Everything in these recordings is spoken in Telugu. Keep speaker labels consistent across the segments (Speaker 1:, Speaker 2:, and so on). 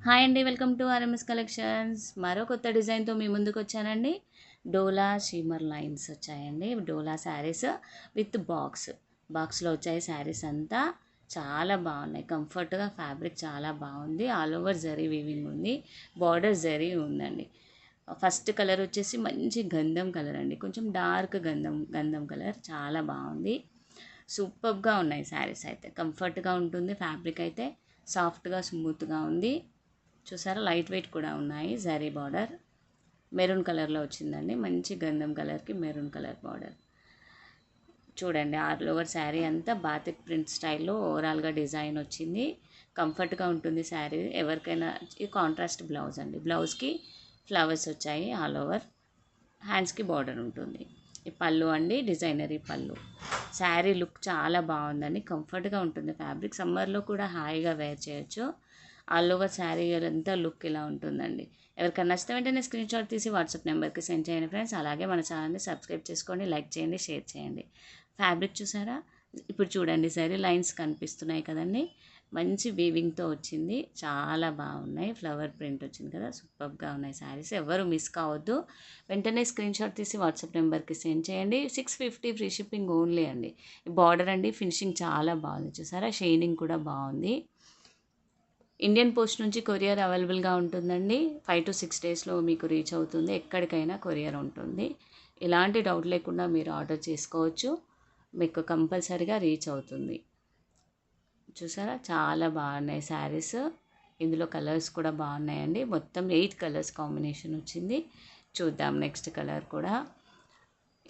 Speaker 1: హాయ్ అండి, వెల్కమ్ టు ఆర్ఎంఎస్ కలెక్షన్స్. మరో కొత్త డిజైన్తో మీ ముందుకు వచ్చానండి. డోలా షీమర్ లైన్స్ వచ్చాయండి. డోలా శారీస్ విత్ బాక్స్లో వచ్చాయి. శారీస్ అంతా చాలా బాగున్నాయి. కంఫర్ట్గా ఫ్యాబ్రిక్ చాలా బాగుంది. ఆల్ ఓవర్ జరీ వీవింగ్ ఉంది. బార్డర్ జరీ ఉందండి. ఫస్ట్ కలర్ వచ్చేసి మంచి గంధం కలర్ అండి. కొంచెం డార్క్ గంధం కలర్ చాలా బాగుంది. సూపర్గా ఉన్నాయి శారీస్ అయితే. కంఫర్ట్గా ఉంటుంది. ఫ్యాబ్రిక్ అయితే సాఫ్ట్గా స్మూత్గా ఉంది. చూసారా, లైట్ వెయిట్ కూడా ఉన్నాయి. జరీ బార్డర్ మెరూన్ కలర్లో వచ్చిందండి. మంచి గంధం కలర్కి మెరూన్ కలర్ బార్డర్. చూడండి, ఆల్ ఓవర్ శారీ అంతా బాతిక్ ప్రింట్ స్టైల్లో ఓవరాల్గా డిజైన్ వచ్చింది. కంఫర్ట్గా ఉంటుంది శారీ ఎవరికైనా. ఈ కాంట్రాస్ట్ బ్లౌజ్ అండి. బ్లౌజ్కి ఫ్లవర్స్ వచ్చాయి. ఆల్ ఓవర్ హ్యాండ్స్కి బార్డర్ ఉంటుంది. ఈ పళ్ళు అండి, డిజైనరీ పళ్ళు. శారీ లుక్ చాలా బాగుందండి. కంఫర్ట్గా ఉంటుంది ఫ్యాబ్రిక్. సమ్మర్లో కూడా హాయిగా వేర్ చేయొచ్చు. ఆల్ ఓవర్ శారీ అంతా లుక్ ఇలా ఉంటుందండి. ఎవరికైనా నచ్చితే వెంటనే స్క్రీన్ షాట్ తీసి వాట్సాప్ నెంబర్కి సెండ్ చేయండి ఫ్రెండ్స్. అలాగే మన ఛానల్ని సబ్స్క్రైబ్ చేసుకోండి, లైక్ చేయండి, షేర్ చేయండి. ఫ్యాబ్రిక్ చూసారా, ఇప్పుడు చూడండి శారీ లైన్స్ కనిపిస్తున్నాయి కదండి. మంచి వీవింగ్తో వచ్చింది. చాలా బాగున్నాయి. ఫ్లవర్ ప్రింట్ వచ్చింది కదా, సూపర్గా ఉన్నాయి శారీస్. ఎవరు మిస్ కావద్దు. వెంటనే స్క్రీన్ షాట్ తీసి వాట్సాప్ నెంబర్కి సెండ్ చేయండి. 650 ఫ్రీ షిప్పింగ్ ఓన్లీ అండి. బార్డర్ అండి, ఫినిషింగ్ చాలా బాగుంది. చూసారా, షైనింగ్ కూడా బాగుంది. ఇండియన్ పోస్ట్ నుంచి కొరియర్ అవైలబుల్గా ఉంటుందండి. 5 to 6 డేస్లో మీకు రీచ్ అవుతుంది. ఎక్కడికైనా కొరియర్ ఉంటుంది. ఎలాంటి డౌట్ లేకుండా మీరు ఆర్డర్ చేసుకోవచ్చు. మీకు కంపల్సరీగా రీచ్ అవుతుంది. చూసారా, చాలా బాగున్నాయి శారీస్. ఇందులో కలర్స్ కూడా బాగున్నాయండి. మొత్తం 8 కలర్స్ కాంబినేషన్ వచ్చింది. చూద్దాం నెక్స్ట్ కలర్ కూడా.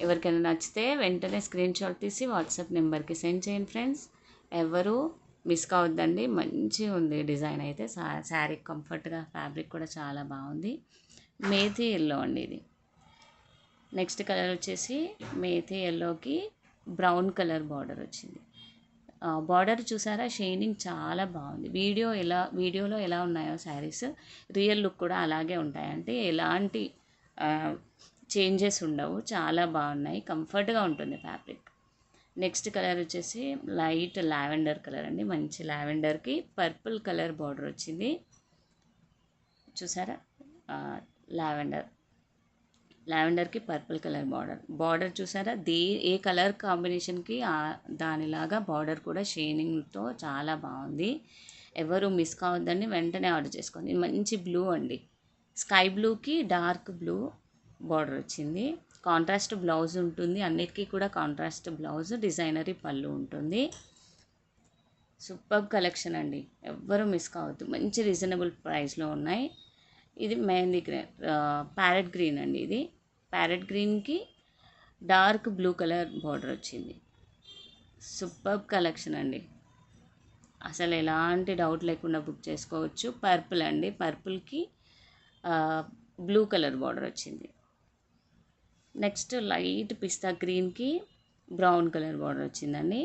Speaker 1: ఎవరికైనా నచ్చితే వెంటనే స్క్రీన్ షాట్ తీసి వాట్సాప్ నెంబర్కి సెండ్ చేయండి ఫ్రెండ్స్. ఎవరు మిస్ కావద్దండి. మంచిగా ఉంది డిజైన్ అయితే. శారీ కంఫర్ట్గా, ఫ్యాబ్రిక్ కూడా చాలా బాగుంది. మేథీ ఎల్లో అండి ఇది. నెక్స్ట్ కలర్ వచ్చేసి మేథీ ఎల్లోకి బ్రౌన్ కలర్ బార్డర్ వచ్చింది. బార్డర్ చూసారా, షైనింగ్ చాలా బాగుంది. వీడియోలో ఎలా ఉన్నాయో శారీస్ రియల్ లుక్ కూడా అలాగే ఉంటాయి. అంటే ఎలాంటి చేంజెస్ ఉండవు. చాలా బాగున్నాయి. కంఫర్ట్గా ఉంటుంది ఫ్యాబ్రిక్. నెక్స్ట్ కలర్ వచ్చేసి లైట్ లావెండర్ కలర్ అండి. మంచి లావెండర్కి పర్పుల్ కలర్ బార్డర్ వచ్చింది. చూసారా, లావెండర్కి పర్పుల్ కలర్ బార్డర్ చూసారా. ఏ కలర్ కాంబినేషన్కి దానిలాగా బార్డర్ కూడా షైనింగ్తో చాలా బాగుంది. ఎవరు మిస్ కావద్దండి, వెంటనే ఆర్డర్ చేసుకోండి. మంచి బ్లూ అండి. స్కై బ్లూకి డార్క్ బ్లూ బార్డర్ వచ్చింది. కాంట్రాస్ట్ బ్లౌజ్ ఉంటుంది. అన్నిటికీ కూడా కాంట్రాస్ట్ బ్లౌజ్, డిజైనరీ పళ్ళు ఉంటుంది. సూపర్ కలెక్షన్ అండి. ఎవ్వరూ మిస్ కావద్దు. మంచి రీజనబుల్ ప్రైస్లో ఉన్నాయి. ఇది మెహందీ గ్రీన్, ప్యారెట్ గ్రీన్ అండి. ఇది ప్యారెట్ గ్రీన్కి డార్క్ బ్లూ కలర్ బార్డర్ వచ్చింది. సూపర్ కలెక్షన్ అండి. అసలు ఎలాంటి డౌట్ లేకుండా బుక్ చేసుకోవచ్చు. పర్పుల్ అండి. పర్పుల్కి బ్లూ కలర్ బార్డర్ వచ్చింది. నెక్స్ట్ లైట్ పిస్తా గ్రీన్కి బ్రౌన్ కలర్ బార్డర్ వచ్చిందండి.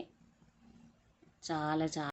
Speaker 1: చాలా